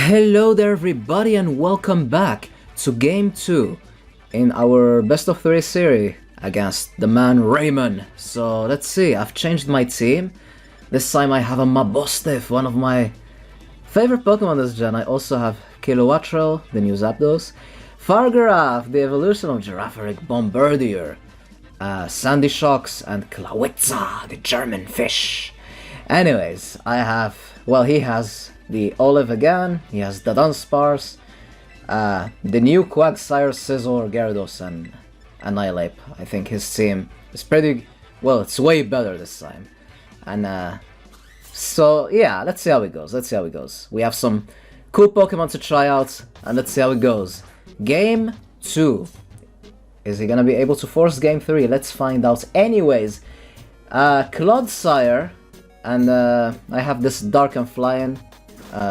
Hello there everybody and welcome back to game 2 in our best of 3 series against the man Raymon. So let's see, I've changed my team. This time I have a Mabosstiff, one of my favorite Pokemon this gen. I also have Kilowattrel, the new Zapdos, Fargraph, the evolution of Girafarig Bombardier, Sandy Shocks, and Klawitza, the German fish. Anyways, he has the Olive again, he has the Dunsparce, the new Quagsire, Scizor, Gyarados, and Annihilate. I think his team is it's way better this time. And so yeah, let's see how it goes. We have some cool Pokemon to try out, and let's see how it goes. Game 2. Is he gonna be able to force game 3? Let's find out. Anyways, Clodsire, and I have this Dark and Flying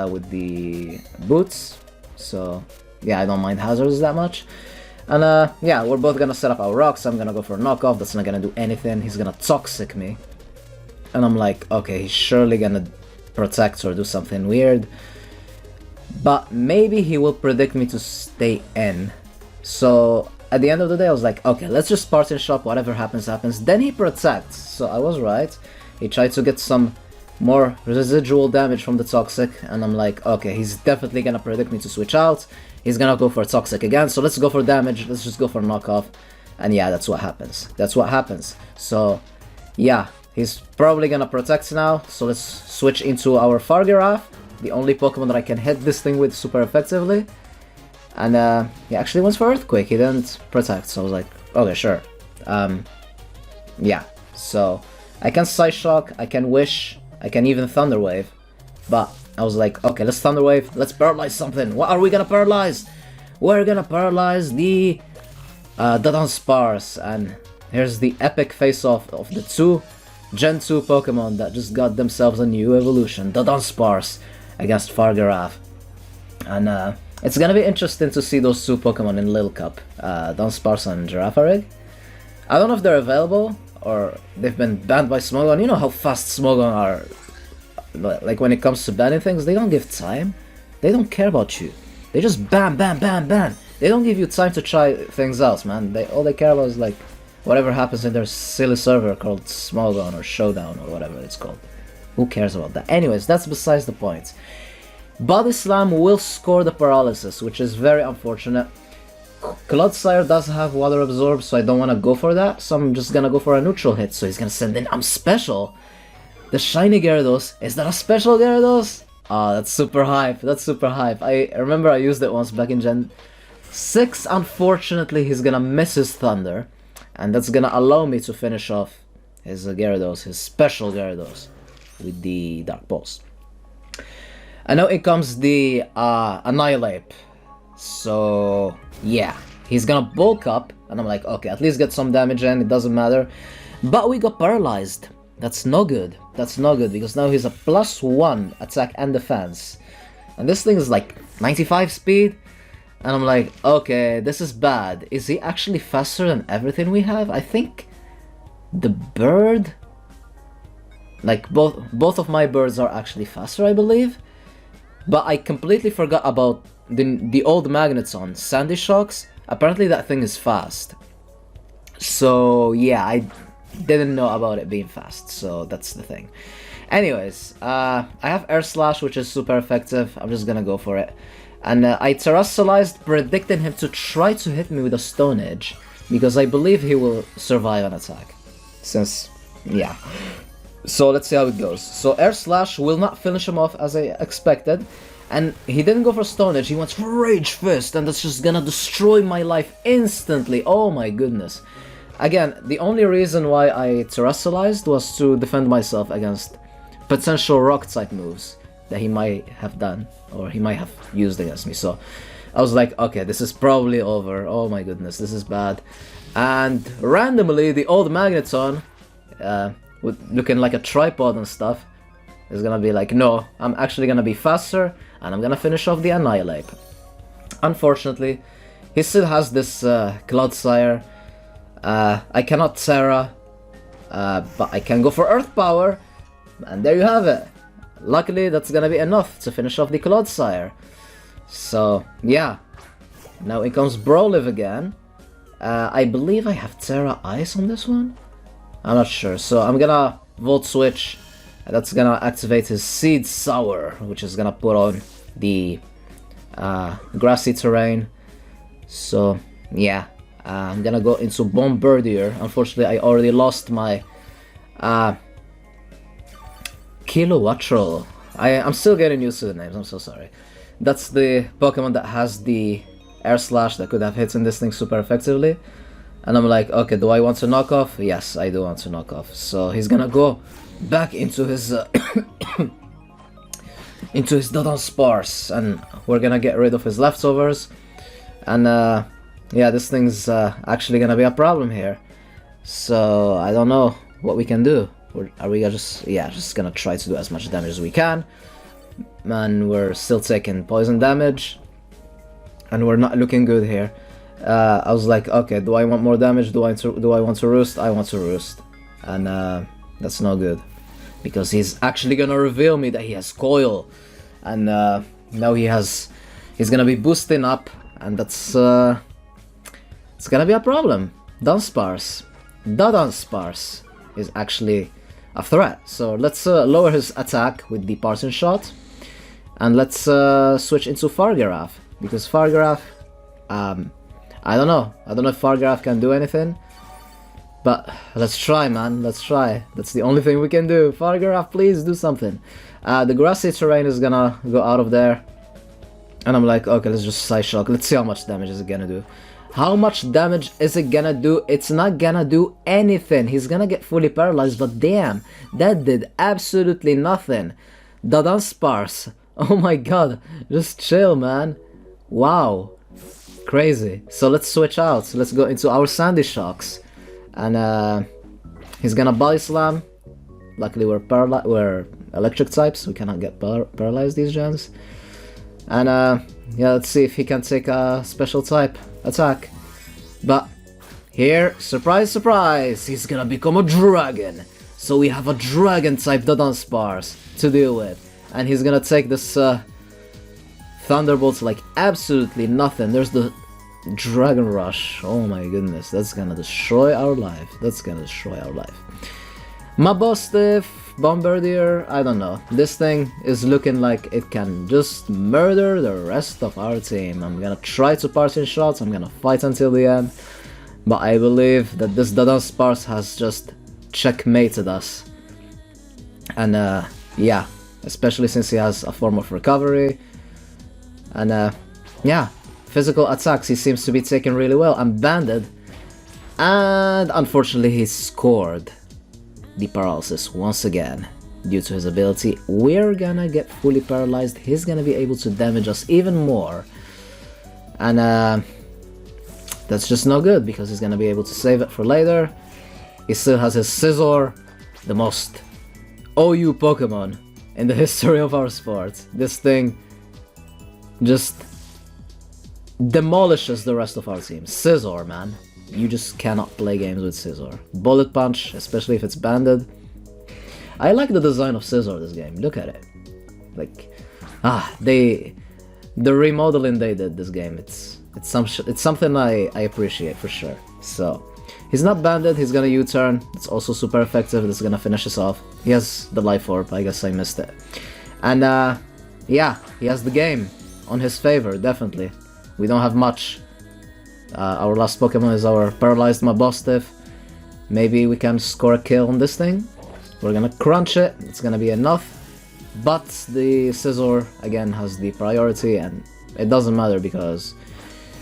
with the boots, so yeah, I don't mind hazards that much. And yeah, we're both gonna set up our rocks. I'm gonna go for a knockoff, that's not gonna do anything. He's gonna Toxic me, and I'm like, okay, he's surely gonna protect or do something weird, but maybe he will predict me to stay in. So at the end of the day I was like, okay, let's just Spartan Shock, whatever happens happens. Then he protects, so I was right. He tried to get some more residual damage from the Toxic, and I'm like, okay, he's definitely gonna predict me to switch out. He's gonna go for Toxic again, so let's go for damage, let's just go for knockoff. And yeah, that's what happens. So yeah, he's probably gonna protect now, so let's switch into our Fargraph, the only Pokemon that I can hit this thing with super effectively. And he actually went for Earthquake, he didn't protect, so I was like, okay, sure. Yeah, so I can Psy Shock, I can Wish, I can even Thunder Wave, but I was like, okay, let's Thunder Wave, let's paralyze something. What are we gonna paralyze? We're gonna paralyze the Dunsparce, and here's the epic face-off of the two Gen 2 Pokemon that just got themselves a new evolution, the Dunsparce against Fargraph. And it's gonna be interesting to see those two Pokemon in Lil Cup, Dunsparce and Girafarig. I don't know if they're available, or they've been banned by Smogon. You know how fast Smogon are, like when it comes to banning things, they don't give time. They don't care about you. They just ban. They don't give you time to try things out, man. All they care about is like whatever happens in their silly server called Smogon or Showdown or whatever it's called. Who cares about that? Anyways, that's besides the point. Body Slam will score the paralysis, which is very unfortunate. Clodsire does have Water Absorb, so I don't want to go for that, so I'm just gonna go for a neutral hit. So he's gonna send in I'm Special! The shiny Gyarados. Is that a special Gyarados? Ah, that's super hype, I remember I used it once back in Gen 6. Unfortunately, he's gonna miss his Thunder, and that's gonna allow me to finish off his Gyarados, his special Gyarados, with the Dark Pulse. And now it comes the Annihilate. So yeah, he's gonna bulk up, and I'm like, okay, at least get some damage in, it doesn't matter. But we got paralyzed. That's no good, because now he's a +1 attack and defense. And this thing is like 95 speed, and I'm like, okay, this is bad. Is he actually faster than everything we have? I think the bird, like both of my birds are actually faster, I believe. But I completely forgot about the old Magneton, Sandy Shocks. Apparently that thing is fast. So yeah, I didn't know about it being fast, so that's the thing. Anyways, I have Air Slash, which is super effective. I'm just gonna go for it. And I Terrestrialized, predicting him to try to hit me with a Stone Edge, because I believe he will survive an attack. Yeah. So let's see how it goes. So Air Slash will not finish him off as I expected. And he didn't go for Stone Edge, he went for Rage Fist, and that's just gonna destroy my life instantly. Oh my goodness. Again, the only reason why I Terrestrialized was to defend myself against potential Rock-type moves that he might have done, or he might have used against me. So I was like, okay, this is probably over. Oh my goodness, this is bad. And randomly, the old Magneton, looking like a tripod and stuff, is gonna be like, no, I'm actually gonna be faster, and I'm gonna finish off the Annihilate. Unfortunately, he still has this Clodsire. I cannot Terra, but I can go for Earth Power, and there you have it. luckily that's gonna be enough to finish off the Clodsire. So yeah, now in comes Brolive again. I believe I have Terra Ice on this one? I'm not sure, so I'm gonna Volt Switch. That's gonna activate his Seed Sour, which is gonna put on the grassy terrain. So yeah, I'm gonna go into Bombardier. Unfortunately, I already lost my Kilowattrel. I'm still getting used to the names, I'm so sorry. That's the Pokemon that has the Air Slash that could have hit in this thing super effectively. And I'm like, okay, do I want to knock off? Yes, I do want to knock off. So he's gonna go back into his into his Dunsparce, and we're gonna get rid of his leftovers. And yeah, this thing's actually gonna be a problem here. So I don't know what we can do. Are we just gonna try to do as much damage as we can? And we're still taking poison damage, and we're not looking good here. I was like, okay, do I want more damage? Do I want to roost? I want to roost, and that's no good, because he's actually gonna reveal me that he has coil, and now he's gonna be boosting up, and that's it's gonna be a problem. Dunsparce is actually a threat. So let's lower his attack with the Parson Shot, and let's switch into Fargraf, because Fargraf, I don't know if Fargraf can do anything, but let's try, man, let's try. That's the only thing we can do. Fargraf, please do something. The grassy terrain is gonna go out of there, and I'm like, okay, let's just Psy Shock. Let's see how much damage is it gonna do. How much damage is it gonna do? It's not gonna do anything. He's gonna get fully paralyzed, but damn, that did absolutely nothing. The Dunsparce, oh my god, just chill, man. Wow, crazy. So let's switch out. So let's go into our Sandy Shocks, and he's gonna Body Slam. Luckily we're electric types, we cannot get paralyzed these gens. And yeah, let's see if he can take a special type attack. But here, surprise surprise, he's gonna become a dragon. So we have a dragon type Dunsparce to deal with, and he's gonna take this Thunderbolts like absolutely nothing. There's the Dragon Rush. Oh my goodness, that's gonna destroy our life. Mabostiff, Bombardier, I don't know. This thing is looking like it can just murder the rest of our team. I'm gonna try to Parson Shots, I'm gonna fight until the end, but I believe that this Dunsparce has just checkmated us. And yeah, especially since he has a form of recovery. And yeah, physical attacks he seems to be taking really well. I'm banded, and unfortunately he scored the paralysis once again due to his ability. We're gonna get fully paralyzed. He's gonna be able to damage us even more, and that's just no good, because he's gonna be able to save it for later. He still has his Scizor, the most OU Pokemon in the history of our sport. This thing just demolishes the rest of our team. Scizor, man. You just cannot play games with Scizor. Bullet Punch, especially if it's banded. I like the design of Scizor this game. Look at it. Like, the remodeling they did this game. It's something I appreciate for sure. So he's not banded. He's gonna U-turn. It's also super effective. It's gonna finish us off. He has the Life Orb. I guess I missed it. And yeah, he has the game on his favor. Definitely. We don't have much. Our last Pokemon is our paralyzed Mabostiff. Maybe we can score a kill on this thing. We're gonna crunch it, it's gonna be enough. But the Scizor again has the priority, and it doesn't matter because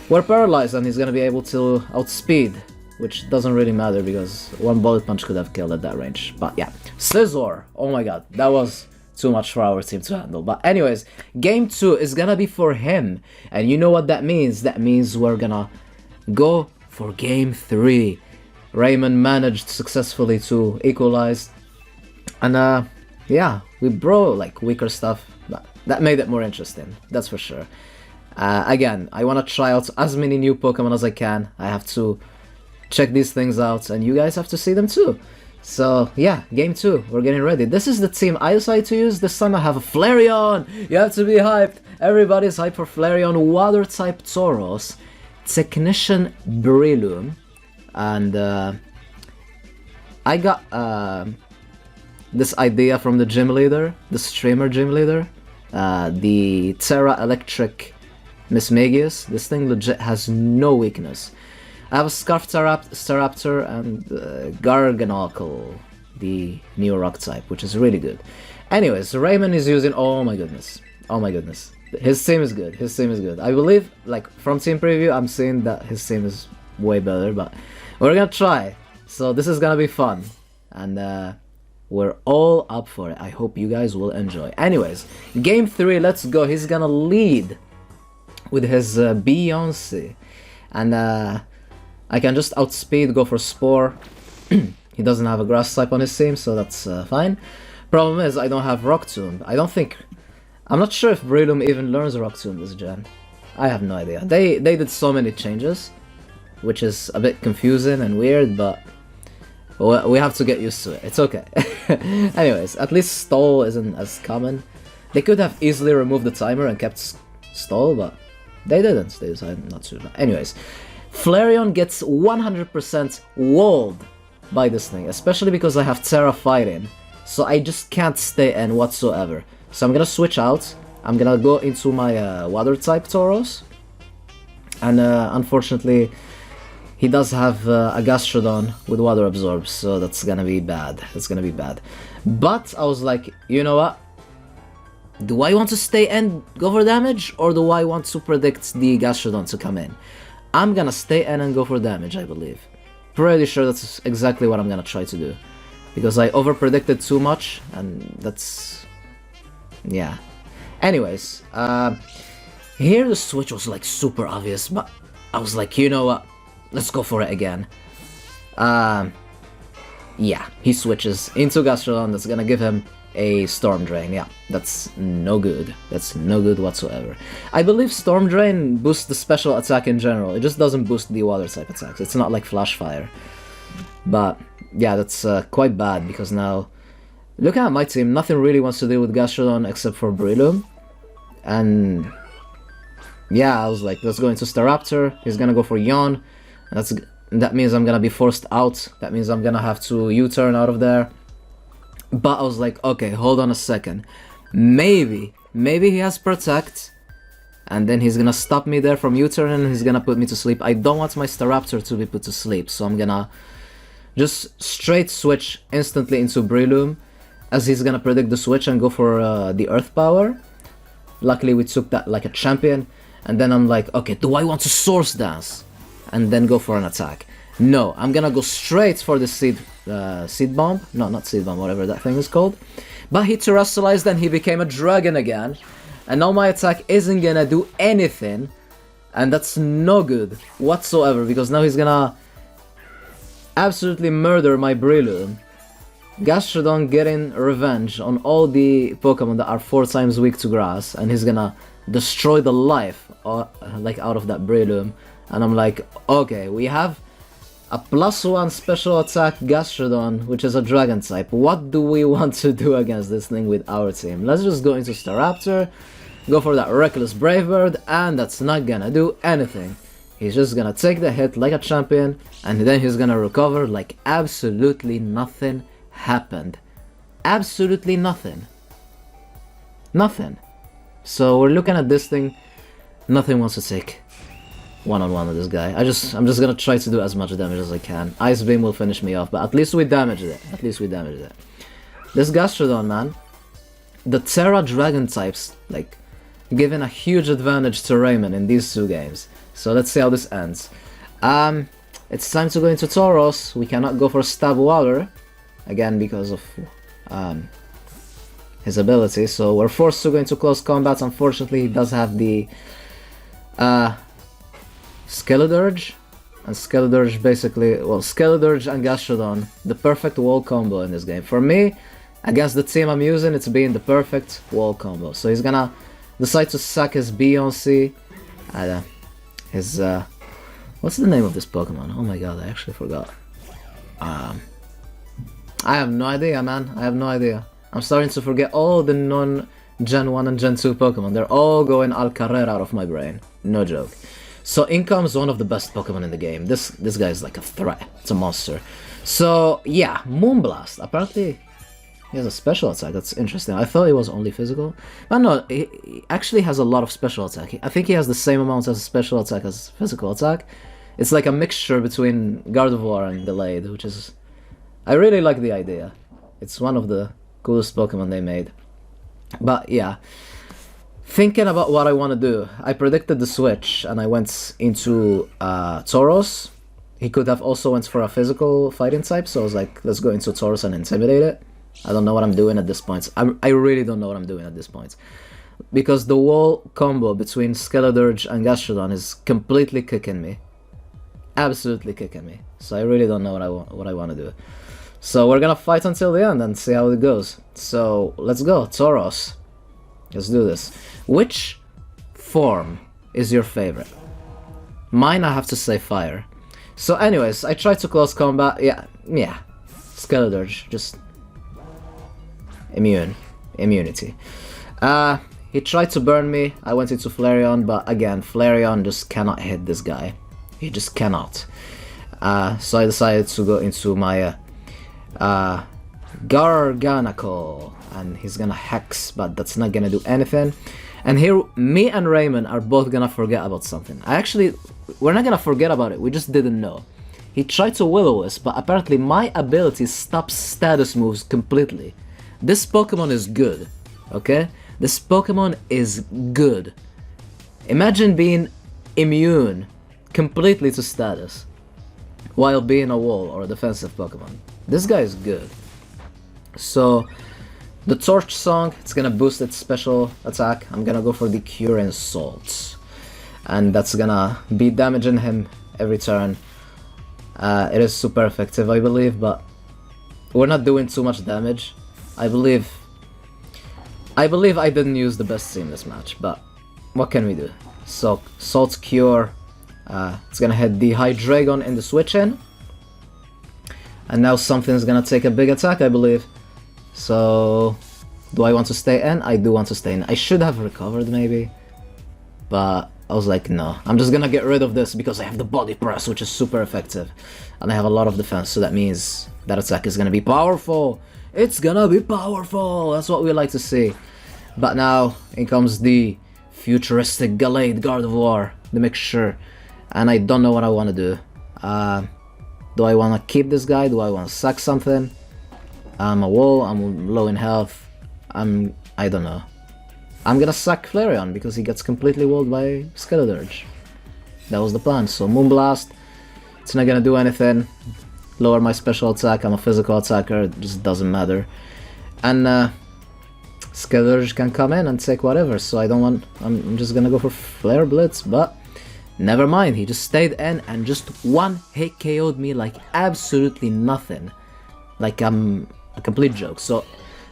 we're paralyzed and he's gonna be able to outspeed, which doesn't really matter because one Bullet Punch could have killed at that range. But yeah, Scizor, oh my god, that was too much for our team to handle. But anyways, game 2 is gonna be for him, and you know what that means? That means we're gonna go for game 3. Raymon managed successfully to equalize, and yeah, we brought like weaker stuff, but that made it more interesting, that's for sure. Again, I want to try out as many new Pokemon as I can. I have to check these things out, and you guys have to see them too. So yeah, game 2, we're getting ready. This is the team I decided to use. This time I have a Flareon! You have to be hyped! Everybody's hyped for Flareon. Water type Tauros, Technician Breloom, and I got this idea from the gym leader, the streamer gym leader, the Terra Electric Mismagius. This thing legit has no weakness. I have a Scarf Staraptor and Garganacl, the new rock type, which is really good. Anyways, Raymon is using, oh my goodness, his team is good, I believe, like, from team preview, I'm seeing that his team is way better, but we're gonna try, so this is gonna be fun, and we're all up for it. I hope you guys will enjoy. Anyways, game 3, let's go. He's gonna lead with his Beyonce, and I can just outspeed, go for Spore. He doesn't have a grass type on his team, so that's fine. Problem is, I don't have Rock Tomb. I'm not sure if Breloom even learns Rock Tomb this gen. I have no idea. They did so many changes, which is a bit confusing and weird, but we have to get used to it. It's okay. Anyways, at least Stall isn't as common. They could have easily removed the timer and kept Stall, but they didn't. They decided not to. Anyways, Flareon gets 100% walled by this thing, especially because I have Terra fighting, so I just can't stay in whatsoever. So I'm gonna switch out, I'm gonna go into my water type Tauros, and unfortunately he does have a Gastrodon with water absorb, so that's gonna be bad, But I was like, you know what? Do I want to stay and go for damage, or do I want to predict the Gastrodon to come in? I'm gonna stay in and go for damage, I believe. Pretty sure that's exactly what I'm gonna try to do. Because I over-predicted too much, and that's... yeah. Anyways, here the switch was like super obvious, but I was like, you know what? Let's go for it again. Yeah, he switches into Gastrodon. That's gonna give him a Storm Drain. Yeah, that's no good. That's no good whatsoever. I believe Storm Drain boosts the special attack in general. It just doesn't boost the water type attacks. It's not like Flash Fire. But yeah, that's quite bad, because now look at my team. Nothing really wants to deal with Gastrodon except for Breloom. And yeah, I was like, let's go into Staraptor. He's gonna go for Yawn. That means I'm gonna be forced out. That means I'm gonna have to U-turn out of there. But I was like, okay, hold on a second. Maybe he has Protect, and then he's gonna stop me there from U-turning, and he's gonna put me to sleep. I don't want my Staraptor to be put to sleep, so I'm gonna just straight switch instantly into Breloom, as he's gonna predict the switch and go for the Earth Power. Luckily we took that like a champion, and then I'm like, okay, do I want to Source Dance and then go for an attack? No, I'm gonna go straight for the Seed Bomb. No, not Seed Bomb, whatever that thing is called. But he terrestrialized and he became a dragon again. And now my attack isn't gonna do anything. And that's no good whatsoever, because now he's gonna absolutely murder my Breloom. Gastrodon getting revenge on all the Pokemon that are 4 times weak to grass, and he's gonna destroy the life like out of that Breloom. And I'm like, okay, we have a +1 special attack Gastrodon, which is a dragon type. What do we want to do against this thing with our team? Let's just go into Staraptor, go for that Reckless Brave Bird, and that's not gonna do anything. He's just gonna take the hit like a champion, and then he's gonna recover like absolutely nothing happened. Absolutely nothing. Nothing. So we're looking at this thing. Nothing wants to take one-on-one with this guy. I'm just gonna try to do as much damage as I can. Ice Beam will finish me off, but at least we damaged it. This Gastrodon, man. The Terra Dragon types, like, giving a huge advantage to Raymon in these 2 games. So let's see how this ends. It's time to go into Tauros. We cannot go for Stab Water, again because of his ability, so we're forced to go into close combat. Unfortunately, he does have the Skeledirge, and Skeledirge basically, well, Skeledirge and Gastrodon, the perfect wall combo in this game. For me, against the team I'm using, it's being the perfect wall combo. So he's gonna decide to sack his Beyonce, his, what's the name of this Pokemon? Oh my god, I actually forgot. I have no idea, man. I have no idea. I'm starting to forget all the non-Gen 1 and Gen 2 Pokemon. They're all going al carrera out of my brain. No joke. So Income is one of the best Pokemon in the game. This guy is like a threat. It's a monster. So yeah, Moonblast. Apparently he has a special attack. That's interesting. I thought he was only physical. But no, he actually has a lot of special attack. I think he has the same amount as special attack as physical attack. It's like a mixture between Gardevoir and Delayed, which is... I really like the idea. It's one of the coolest Pokemon they made. But yeah, thinking about what I want to do, I predicted the switch and I went into Tauros. He could have also went for a physical fighting type, so I was like, let's go into Tauros and intimidate it. I don't know what I'm doing at this point. I really don't know what I'm doing at this point. Because the wall combo between Skeledirge and Gastrodon is completely kicking me. Absolutely kicking me. So I really don't know what I want to do. So we're gonna fight until the end and see how it goes. So let's go, Tauros. Let's do this. Which form is your favorite? Mine, I have to say fire. So anyways, I tried to close combat. Yeah. Skeledirge, just immunity. He tried to burn me. I went into Flareon, but again, Flareon just cannot hit this guy. He just cannot. So I decided to go into my Garganacl, and he's gonna Hex, but that's not gonna do anything. And here, me and Raymon are both gonna forget about something. We're not gonna forget about it, we just didn't know. He tried to Will-O-Wisp, but apparently my ability stops status moves completely. This Pokemon is good, okay? This Pokemon is good. Imagine being immune completely to status while being a wall or a defensive Pokemon. This guy is good. So the Torch Song, it's gonna boost its special attack. I'm gonna go for the Cure Insult, and that's gonna be damaging him every turn. It is super effective, I believe, but we're not doing too much damage. I believe I didn't use the best team this match, but what can we do? So Salt Cure, it's gonna hit the Hydreigon in the switch in, and now something's gonna take a big attack, I believe. So do I want to stay in? I do want to stay in. I should have recovered maybe, but I was like, no, I'm just gonna get rid of this because I have the Body Press, which is super effective, and I have a lot of defense, so that means that attack is gonna be powerful. It's gonna be powerful. That's what we like to see. But now in comes the futuristic Gallade Gardevoir, the mixture, and I don't know what I want to do. Do I want to keep this guy? Do I want to sack something? I'm a wall, I'm low in health, I don't know. I'm gonna sack Flareon because he gets completely walled by Skeledirge. That was the plan. So Moonblast, it's not gonna do anything. Lower my special attack, I'm a physical attacker, it just doesn't matter. And Skeledirge can come in and take whatever, so I'm just gonna go for Flare Blitz, but never mind, he just stayed in and just one hit KO'd me like absolutely nothing. Like I'm a complete joke. So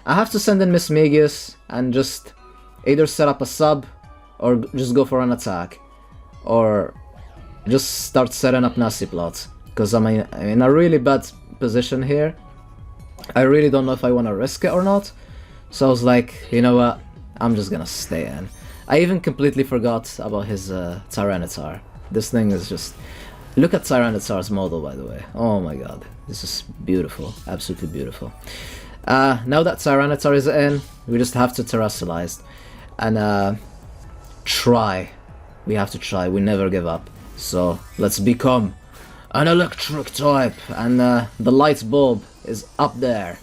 I have to send in Miss Megius and just either set up a sub or just go for an attack, or just start setting up nasty plots, because I'm in a really bad position here. I really don't know if I want to risk it or not, so I was like, you know what, I'm just gonna stay in. I even completely forgot about his Tyranitar. This thing is just... Look at Tyranitar's model, by the way. Oh my god, this is beautiful, absolutely beautiful. Now that Tyranitar is in, we just have to Terrasilize and try. We have to try, we never give up. So let's become an electric type, and the light bulb is up there.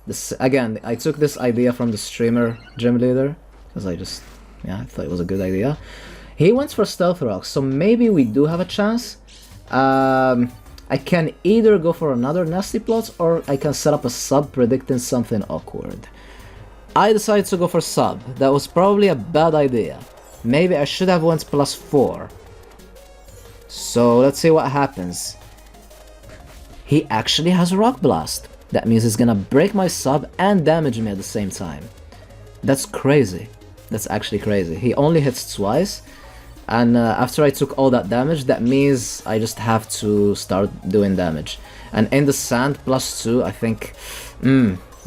This again, I took this idea from the streamer gym leader because I thought it was a good idea. He went for Stealth Rock, so maybe we do have a chance. I can either go for another nasty plot, or I can set up a sub predicting something awkward. I decided to go for sub. That was probably a bad idea. Maybe I should have went +4. So let's see what happens. He actually has Rock Blast. That means he's gonna break my sub and damage me at the same time. That's crazy. That's actually crazy. He only hits twice. And after I took all that damage, that means I just have to start doing damage. And in the sand, +2, I think...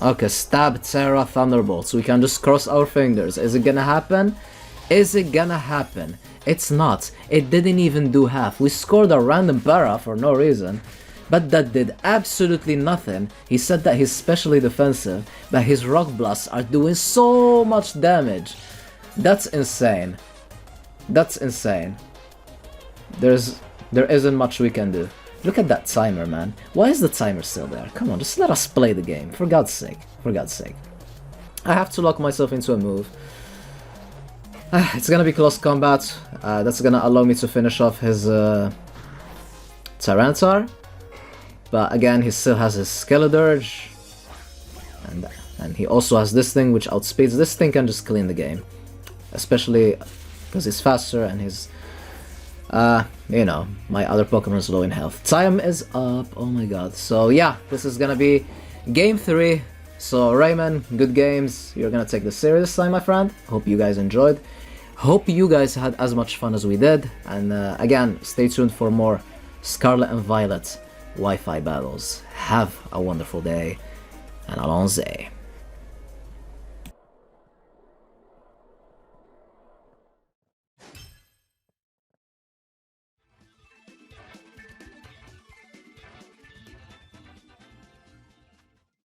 okay, stab, Terra, Thunderbolts. We can just cross our fingers. Is it gonna happen? Is it gonna happen? It's not. It didn't even do half. We scored a random para for no reason. But that did absolutely nothing. He said that he's specially defensive, but his rock blasts are doing so much damage. That's insane. That's insane. There isn't much we can do. Look at that timer, man. Why is the timer still there? Come on, just let us play the game. For God's sake. For God's sake. I have to lock myself into a move. It's gonna be close combat. That's gonna allow me to finish off his Tyranitar. But again, he still has his Skeledirge. And he also has this thing which outspeeds. This thing can just clean the game. Especially because he's faster and he's... you know, my other Pokemon is low in health. Time is up, oh my god. So yeah, this is gonna be Game 3. So Raymon, good games. You're gonna take this serious this time, my friend. Hope you guys enjoyed. Hope you guys had as much fun as we did. And again, stay tuned for more Scarlet and Violet Wi-Fi battles. Have a wonderful day, and allons-y.